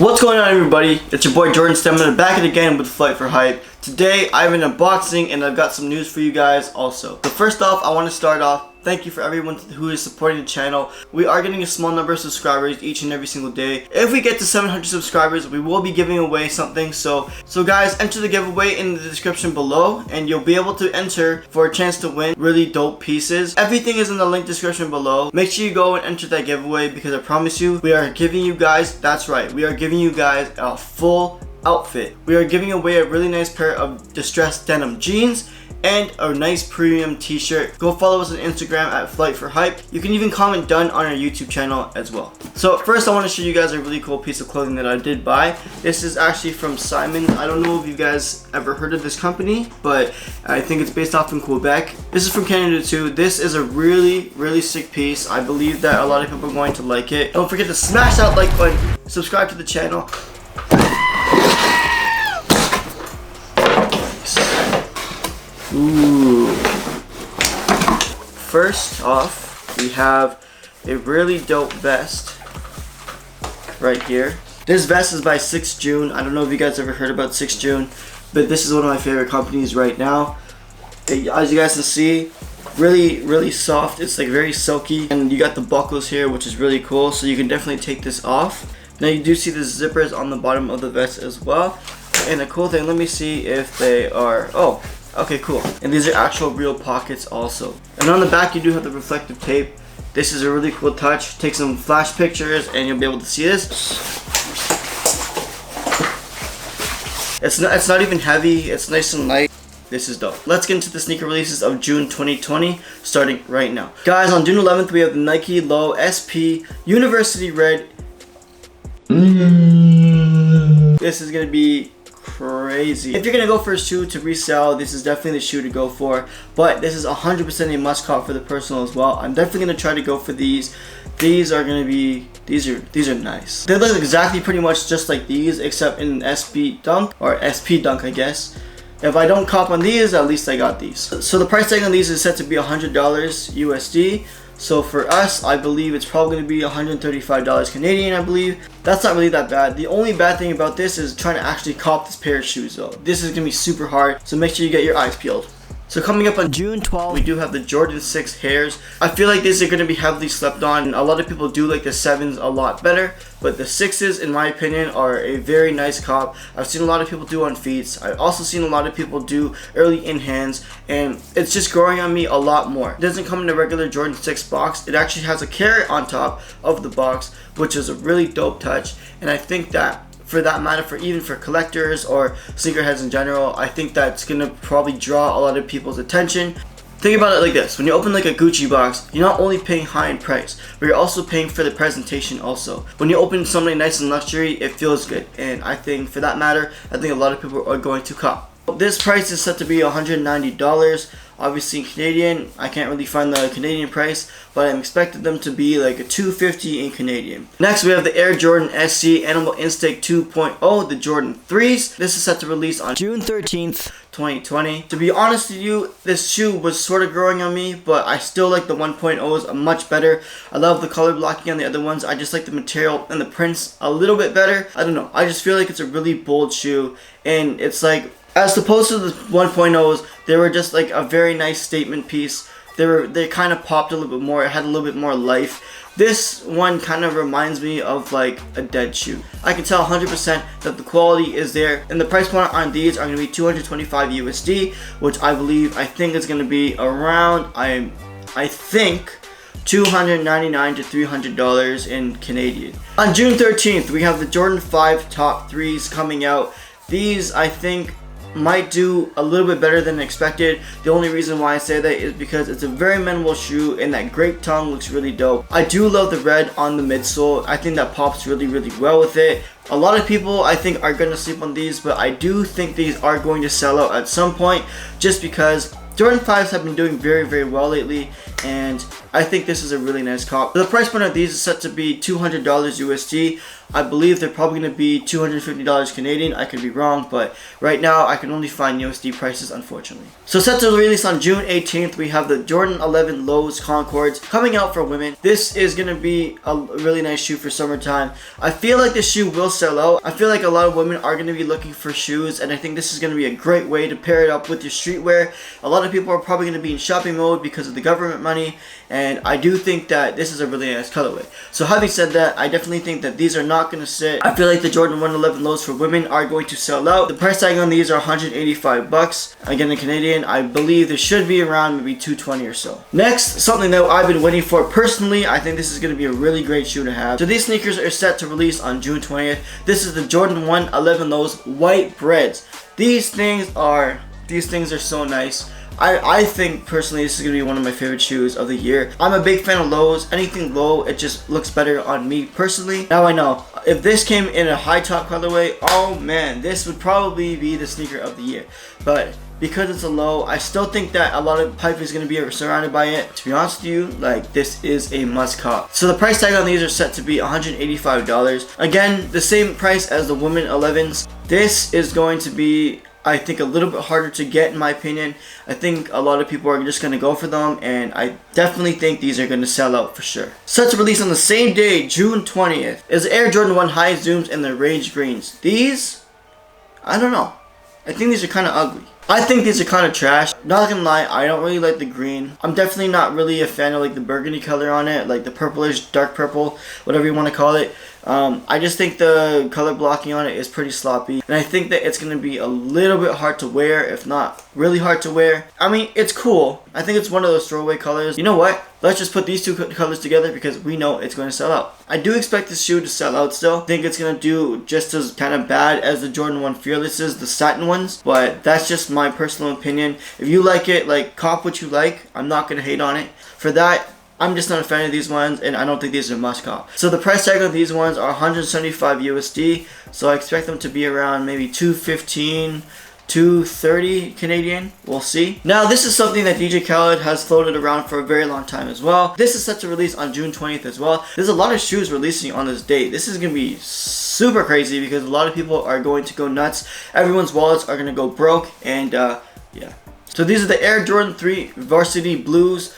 What's going on, everybody? It's your boy Jordan Stemmer back at again with Flight for Hype. Today I have an unboxing and I've got some news for you guys also. So first off, I want to start off, thank you for everyone who is supporting the channel. We are getting a small number of subscribers each and every single day. If we get to 700 subscribers, we will be giving away something. So guys, enter the giveaway in the description below and you'll be able to enter for a chance to win really dope pieces. Everything is in the link description below. Make sure you go and enter that giveaway because I promise you, we are giving you guys, that's right, we are giving you guys a full outfit. We are giving away a really nice pair of distressed denim jeans and a nice premium t-shirt. Go follow us on Instagram at Flight for Hype. You can even comment done on our YouTube channel as well. So first I want to show you guys a really cool piece of clothing that I did buy. This is actually from Simon. I don't know if you guys ever heard of this company, but I think it's based off in Quebec. This is from Canada too. This is a really sick piece. I believe that a lot of people are going to like it. Don't forget to smash that like button, subscribe to the channel. Ooh. First off, we have a really dope vest right here. This vest is by 6 June. I don't know if you guys ever heard about 6 June, but this is one of my favorite companies right now. As you guys can see, really soft. It's like very silky, and you got the buckles here, which is really cool, so you can definitely take this off. Now you do see the zippers on the bottom of the vest as well. And the cool thing, let me see if they are, oh, okay, cool. And these are actual real pockets also. And on the back you do have the reflective tape. This is a really cool touch. Take some flash pictures and you'll be able to see this. It's not even heavy, it's nice and light. This is dope. Let's get into the sneaker releases of June 2020, starting right now. Guys, on June 11th we have the Nike Low SP University Red. This is gonna be crazy. If you're gonna go for a shoe to resell, this is definitely the shoe to go for, but this is 100% a must cop for the personal as well. I'm definitely gonna try to go for these. These are gonna be, these are nice. They look exactly pretty much just like these, except in SB Dunk, or SP Dunk I guess. If I don't cop on these, at least I got these. So the price tag on these is set to be $100 USD. So for us, I believe it's probably going to be $135 Canadian, I believe. That's not really that bad. The only bad thing about this is trying to actually cop this pair of shoes though. This is going to be super hard, so make sure you get your eyes peeled. So coming up on June 12th, we do have the Jordan 6 Hairs. I feel like these are going to be heavily slept on. A lot of people do like the 7s a lot better, but the 6s, in my opinion, are a very nice cop. I've seen a lot of people do on feet. I've also seen a lot of people do early in hands, and it's just growing on me a lot more. It doesn't come in a regular Jordan 6 box. It actually has a carrot on top of the box, which is a really dope touch, and I think that for that matter, even for collectors or sneakerheads in general, I think that's gonna probably draw a lot of people's attention. Think about it like this: when you open like a Gucci box, you're not only paying high in price, but you're also paying for the presentation also. When you open something nice and luxury, it feels good, and I think for that matter, I think a lot of people are going to cop. This price is set to be $190. Obviously in Canadian, I can't really find the Canadian price, but I'm expecting them to be like a $250 in Canadian. Next we have the Air Jordan SC Animal Instinct 2.0, the Jordan 3s. This is set to release on June 13th, 2020. To be honest with you, this shoe was sort of growing on me, but I still like the 1.0s much better. I love the color blocking on the other ones. I just like the material and the prints a little bit better. I don't know, I just feel like it's a really bold shoe, and it's like, as opposed to the 1.0s, they were just like a very nice statement piece. They kind of popped a little bit more. It had a little bit more life. This one kind of reminds me of like a dead shoe. I can tell 100% that the quality is there, and the price point on these are going to be $225 USD, which I think is going to be around, I think, $299 to $300 in Canadian. On June 13th, we have the Jordan 5 Top 3s coming out. These, I think, might do a little bit better than expected. The only reason why I say that is because it's a very minimal shoe, and that grape tongue looks really dope. I do love the red on the midsole. I think that pops really well with it. A lot of people, I think, are going to sleep on these, but I do think these are going to sell out at some point, just because Jordan 5s have been doing very well lately, and I think this is a really nice cop. The price point of these is set to be $200 USD. I believe they're probably going to be $250 Canadian. I could be wrong, but right now I can only find USD prices, unfortunately. So set to release on June 18th, we have the Jordan 11 Lows Concords coming out for women. This is going to be a really nice shoe for summertime. I feel like this shoe will sell out. I feel like a lot of women are going to be looking for shoes, and I think this is going to be a great way to pair it up with your streetwear. A lot of people are probably going to be in shopping mode because of the government money, and I do think that this is a really nice colorway. So having said that, I definitely think that these are not going to sit. I feel like the Jordan 111 Lows for women are going to sell out. The price tag on these are 185 bucks. Again, in Canadian, I believe this should be around maybe 220 or so. Next, something that I've been waiting for personally, I think this is going to be a really great shoe to have. So these sneakers are set to release on June 20th. This is the Jordan 111 Lows White Breads. These things are so nice. I think personally this is going to be one of my favorite shoes of the year. I'm a big fan of lows. Anything low, it just looks better on me personally. Now I know, if this came in a high top colorway, oh man, this would probably be the sneaker of the year. But because it's a low, I still think that a lot of hype is going to be surrounded by it. To be honest with you, like, this is a must cop. So the price tag on these are set to be $185. Again, the same price as the women 11s. This is going to be, I think, a little bit harder to get in my opinion. I think a lot of people are just going to go for them, and I definitely think these are going to sell out for sure. Set to release on the same day, June 20th, is Air Jordan 1 High Zooms in the Rage Greens. These, I don't know. I think these are kind of ugly. I think these are kind of trash. Not gonna lie, I don't really like the green. I'm definitely not really a fan of like the burgundy color on it, like the purplish, dark purple, whatever you want to call it. I just think the color blocking on it is pretty sloppy, and I think that it's going to be a little bit hard to wear, if not really hard to wear. I mean, it's cool. I think it's one of those throwaway colors. You know what? Let's just put these two colors together because we know it's going to sell out. I do expect this shoe to sell out still. I think it's going to do just as kind of bad as the Jordan 1 Fearlesses, the satin ones, but that's just my personal opinion. If you like it, like, cop what you like. I'm not going to hate on it. For that, I'm just not a fan of these ones, and I don't think these are must cop. So the price tag of these ones are 175 USD. So I expect them to be around maybe 215, 230 Canadian. We'll see. Now this is something that DJ Khaled has floated around for a very long time as well. This is set to release on June 20th as well. There's a lot of shoes releasing on this date. This is going to be super crazy because a lot of people are going to go nuts. Everyone's wallets are going to go broke, and yeah. So these are the Air Jordan 3 Varsity Blues.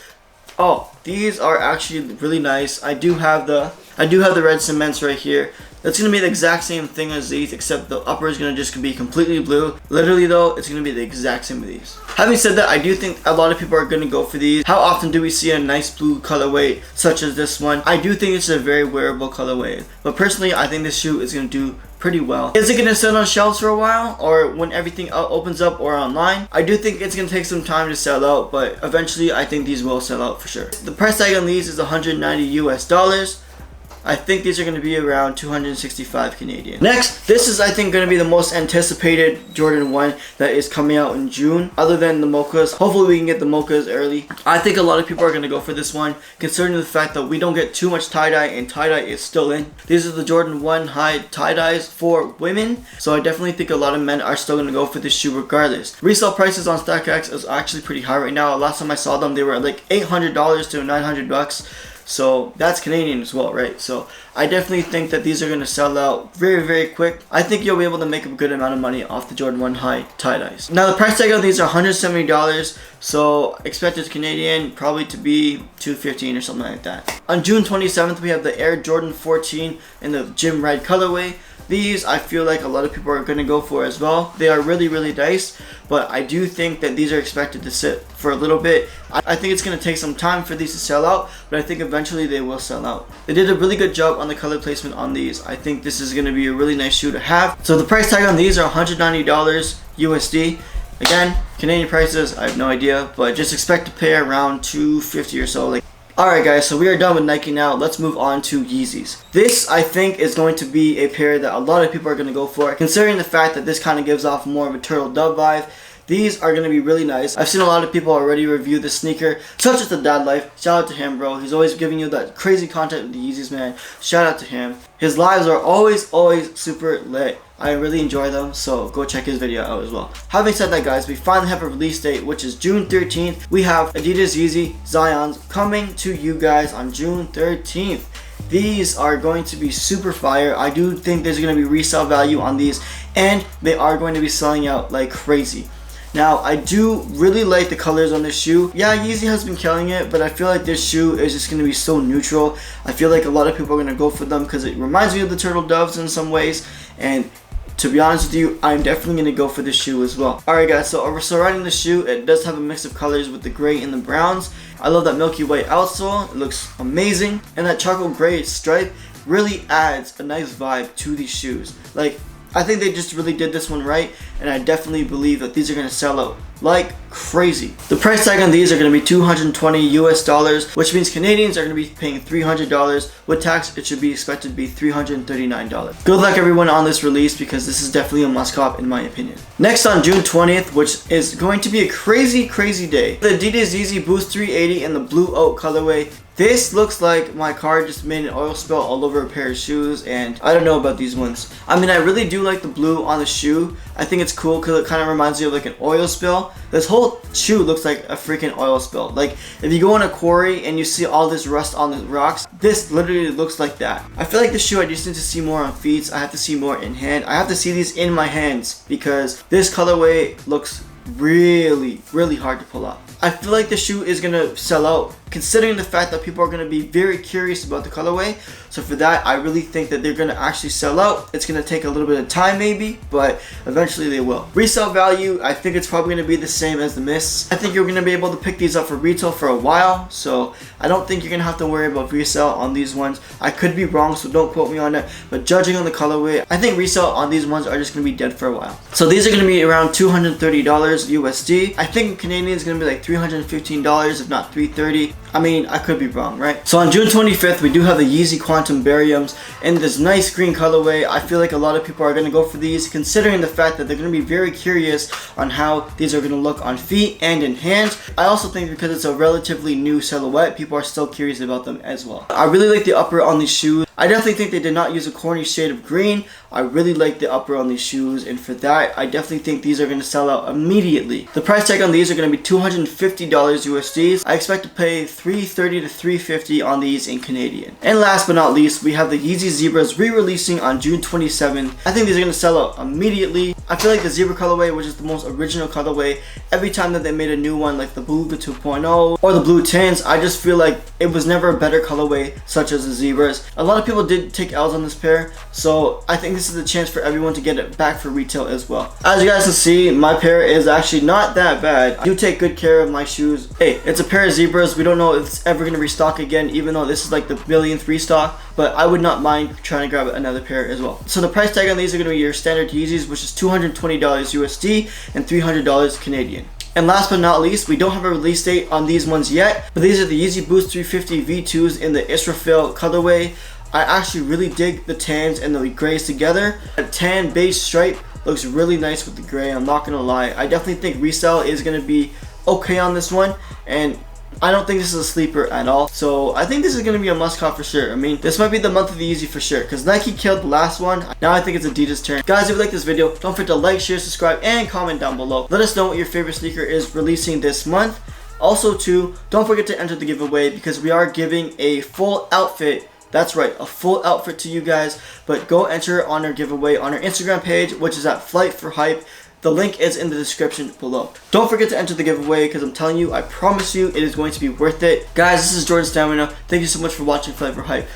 Oh, these are actually really nice. I do have the red cements right here. That's going to be the exact same thing as these, except the upper is going to just be completely blue. Literally though, it's going to be the exact same with these. Having said that, I do think a lot of people are going to go for these. How often do we see a nice blue colorway such as this one? I do think it's a very wearable colorway. But personally, I think this shoe is going to do pretty well. Is it going to sit on shelves for a while, or when everything opens up, or online? I do think it's going to take some time to sell out, but eventually I think these will sell out for sure. The price tag on these is 190 US dollars. I think these are going to be around 265 Canadian. Next, this is I think going to be the most anticipated Jordan 1 that is coming out in June, other than the mochas. Hopefully we can get the mochas early. I think a lot of people are going to go for this one, considering the fact that we don't get too much tie-dye, and tie-dye is still in. These are the Jordan 1 High tie-dyes for women, so I definitely think a lot of men are still going to go for this shoe regardless. Resale prices on StockX is actually pretty high right now. Last time I saw them, they were like $800 to 900 bucks. So that's Canadian as well, right? So I definitely think that these are going to sell out very, very quick. I think you'll be able to make a good amount of money off the Jordan 1 High tie-dyes. Now the price tag of these are $170, so expected Canadian probably to be $215 or something like that. On June 27th, we have the Air Jordan 14 in the Gym Red colorway. These I feel like a lot of people are going to go for as well. They are really, really nice, but I do think that these are expected to sit for a little bit. I think it's going to take some time for these to sell out, but I think eventually they will sell out. They did a really good job on the color placement on these. I think this is going to be a really nice shoe to have. So the price tag on these are $190 USD. Again, Canadian prices, I have no idea, but just expect to pay around $250 or so. Alright guys, so we are done with Nike now. Let's move on to Yeezys. This, I think, is going to be a pair that a lot of people are going to go for, considering the fact that this kind of gives off more of a Turtle Dove vibe. These are going to be really nice. I've seen a lot of people already review this sneaker, such as the Dad Life. Shout out to him, bro. He's always giving you that crazy content with the Yeezys, man. Shout out to him. His lives are always super lit. I really enjoy them, so go check his video out as well. Having said that, guys, we finally have a release date, which is June 13th. We have Adidas Yeezy Zions coming to you guys on June 13th. These are going to be super fire. I do think there's going to be resale value on these, and they are going to be selling out like crazy. Now, I do really like the colors on this shoe. Yeah, Yeezy has been killing it, but I feel like this shoe is just going to be so neutral. I feel like a lot of people are going to go for them because it reminds me of the Turtle Doves in some ways, and to be honest with you, I'm definitely going to go for this shoe as well. Alright guys, so surrounding the shoe, it does have a mix of colors with the gray and the browns. I love that milky white outsole, it looks amazing. And that charcoal gray stripe really adds a nice vibe to these shoes. Like, I think they just really did this one right, and I definitely believe that these are going to sell out like crazy. The price tag on these are going to be $220 US, which means Canadians are going to be paying $300. With tax, it should be expected to be $339. Good luck everyone on this release, because this is definitely a must cop in my opinion. Next on June 20th, which is going to be a crazy day, the Adidas Yeezy Boost 380 in the blue oak colorway. This looks like my car just made an oil spill all over a pair of shoes, and I don't know about these ones. I mean, I really do like the blue on the shoe. I think it's cool because it kind of reminds me of like an oil spill. This whole shoe looks like a freaking oil spill. Like, if you go in a quarry and you see all this rust on the rocks, this literally looks like that. I feel like this shoe I just need to see more on feet. I have to see more in hand. I have to see these in my hands because this colorway looks really hard to pull off. I feel like the shoe is gonna sell out, considering the fact that people are gonna be very curious about the colorway. So for that, I really think that they're gonna actually sell out. It's gonna take a little bit of time maybe, but eventually they will. Resale value, I think it's probably gonna be the same as the Mists. I think you're gonna be able to pick these up for retail for a while, so I don't think you're gonna have to worry about resale on these ones. I could be wrong, so don't quote me on that, but judging on the colorway, I think resale on these ones are just gonna be dead for a while. So these are gonna be around $230 USD. I think Canadian is gonna be like $315, if not $330. I mean, I could be wrong, right? So on June 25th, we do have the Yeezy Quantum Bariums in this nice green colorway. I feel like a lot of people are going to go for these, considering the fact that they're going to be very curious on how these are going to look on feet and in hands. I also think because it's a relatively new silhouette, people are still curious about them as well. I really like the upper on these shoes. I definitely think they did not use a corny shade of green. I really like the upper on these shoes, and for that, I definitely think these are going to sell out immediately. The price tag on these are going to be $250 USD. I expect to pay $330 to $350 on these in Canadian. And last but not least, we have the Yeezy Zebras re-releasing on June 27th. I think these are going to sell out immediately. I feel like the Zebra colorway, which is the most original colorway, every time that they made a new one, like the Beluga 2.0 or the Blue Tints, I just feel like it was never a better colorway such as the Zebras. A lot of people did take L's on this pair, so I think this is a chance for everyone to get it back for retail as well. As you guys can see, my pair is actually not that bad. I do take good care of my shoes. Hey, it's a pair of Zebras. We don't know if it's ever going to restock again, even though this is like the millionth restock, but I would not mind trying to grab another pair as well. So the price tag on these are going to be your standard Yeezys, which is $220 USD and $300 Canadian. And last but not least, we don't have a release date on these ones yet, but these are the Yeezy Boost 350 V2s in the Israfil colorway. I actually really dig the tans and the grays together. A tan beige stripe looks really nice with the gray, I'm not gonna lie. I definitely think resale is gonna be okay on this one, and I don't think this is a sleeper at all. So I think this is going to be a must cop for sure. I mean, this might be the month of the Yeezy for sure, because Nike killed the last one. Now I think it's Adidas' turn. Guys, if you like this video, don't forget to like, share, subscribe, and comment down below. Let us know what your favorite sneaker is releasing this month. Also too, don't forget to enter the giveaway, because we are giving a full outfit. That's right, a full outfit to you guys. But go enter on our giveaway on our Instagram page, which is at Flight for Hype. The link is in the description below. Don't forget to enter the giveaway, because I'm telling you, I promise you, it is going to be worth it. Guys, this is Jordan Stamina. Thank you so much for watching Flight for Hype.